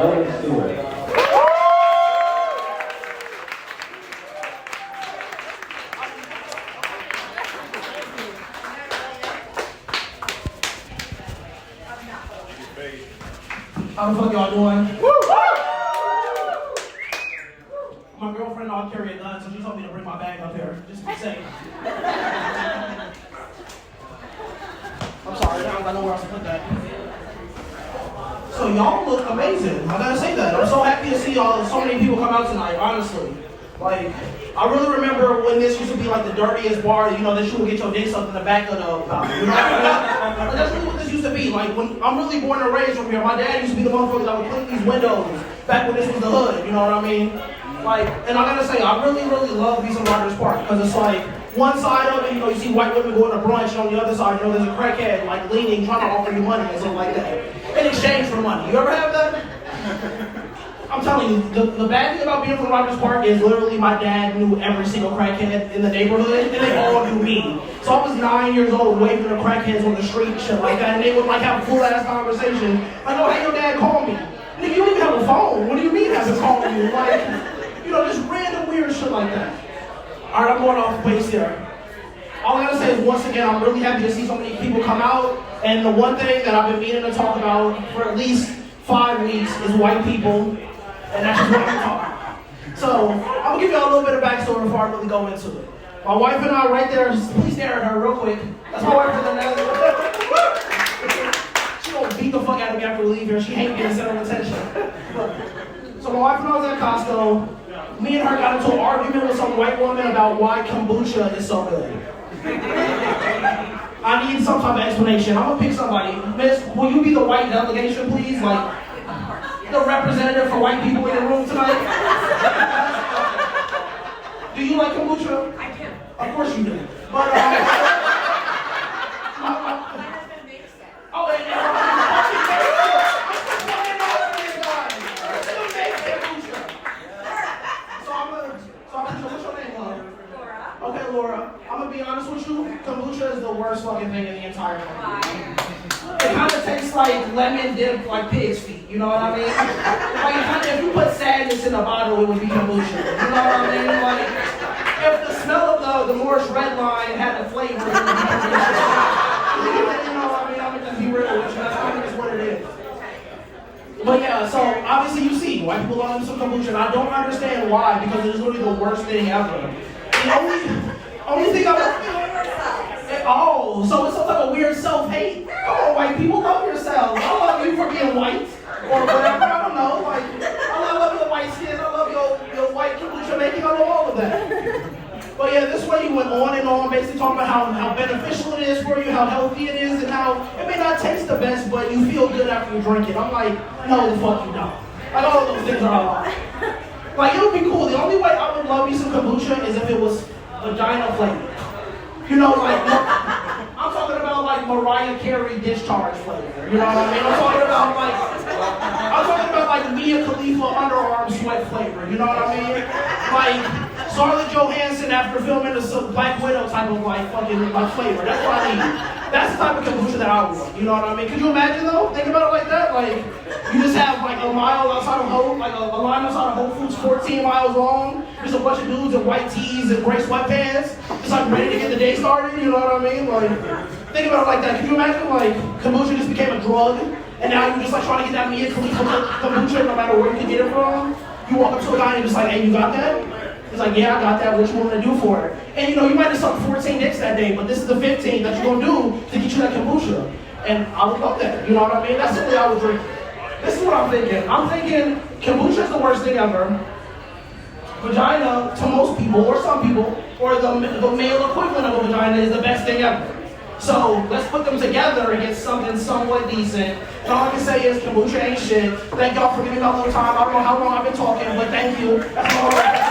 Melvin Stewart. How the fuck y'all doing? My girlfriend know I carry a gun, so she told me to bring my bag up here, just to be safe. I'm sorry, I don't know where else to put that. So y'all look amazing. I gotta say that. I'm so happy to see y'all. So many people come out tonight. Honestly, like I really remember when this used to be like the dirtiest bar. You know, that you would get your dicks up in the back of the. You know, like, that's really what this used to be. Like when I'm really born and raised from here. My dad used to be the motherfucker that would clean these windows back when this was the hood. You know what I mean? Like, and I gotta say, I really love Beats and Rogers Park because it's like one side of it, you know, you see white women going to brunch, and on the other side, you know, there's a crackhead like leaning, trying to offer you money and stuff like that in exchange for money. You ever have that? I'm telling you, the bad thing about being from Rogers Park is literally my dad knew every single crackhead in the neighborhood, and they all knew me. So I was 9 years old waving at crackheads on the street and shit like that, and they would like have a full ass conversation. Like, oh, hey, your dad called me. Nigga, you don't even have a phone. What do you mean hasn't called you? Like, you know, just random weird shit like that. All right, I'm going off base here. All I gotta say is, once again, I'm really happy to see so many people come out. And the one thing that I've been meaning to talk about for at least 5 weeks is white people. And that's just what I'm talking about. So, I'm gonna give y'all a little bit of backstory before I really go into it. My wife and I right there, please stare at her real quick. That's my wife in there. She gonna beat the fuck out of me after we leave here. She hates getting center of attention. So my wife and I was at Costco. Me and her got into an argument with some white woman about why kombucha is so good. I need some type of explanation. I'm gonna pick somebody. Miss, will you be the white delegation, please? Like, the representative for white people in the room tonight? Do you like kombucha? I do. Of course you do. But, My husband makes it. oh, and what's your name, love? Laura. Okay, Laura, I'm gonna be honest with you. Kombucha is the worst fucking thing in the entire world. Why? It kind of tastes like lemon dip, like pig's feet. You know what I mean? Like, if you put sadness in a bottle, it would be kombucha. You know what I mean? Like, if the smell of the Morris Red Line had a flavor, it would be kombucha. You know what I mean? I'm gonna just be real with you. That's kind of just what it is. But yeah, so obviously you see, white people love some kombucha, and I don't understand why, because it's literally the worst thing ever. The only thing I would... Oh, so it's some type of weird self-hate? Come on, white people, love yourselves. I love you for being white, or whatever, I don't know. Like, I love your white skin, I love your white kombucha making, I love all of that. But yeah, this way you went on and on, basically talking about how beneficial it is for you, how healthy it is, and how it may not taste the best, but you feel good after you drink it. I'm like, no, the fuck you don't. Like, all of those things are a lie. Like, it would be cool. The only way I would love me some kombucha is if it was vagina flavored. You know, like, I'm talking about like Mariah Carey discharge flavor. You know what I mean? I'm talking about like Mia Khalifa underarm sweat flavor. You know what I mean? Like Scarlett Johansson after filming a Black Widow type of like fucking like flavor. That's what I need. That's the type of kombucha that I want. You know what I mean? Could you imagine though? Think about it like that. Like you just have like a mile outside of a line outside of Whole Foods, 14 miles long. There's a bunch of dudes in white tees and gray sweatpants, just like ready to get the day started. You know what I mean? Like think about it like that. Could you imagine like kombucha just became a drug, and now you're just like trying to get that Mia Khalifa kombucha no matter where you can get it from? You walk up to a guy and you're just like, hey, you got that? He's like, yeah, I got that. What you want to do for it? And you know, you might have sucked 14 dicks that day, but this is the 15 that you're gonna do to get you that kombucha. And I would love that. You know what I mean? That's something I would drink. This is what I'm thinking. I'm thinking kombucha is the worst thing ever. Vagina, to most people, or some people, or the male equivalent of a vagina is the best thing ever. So let's put them together and get something somewhat decent. And all I can say is kombucha ain't shit. Thank y'all for giving me a little time. I don't know how long I've been talking, but thank you. That's all.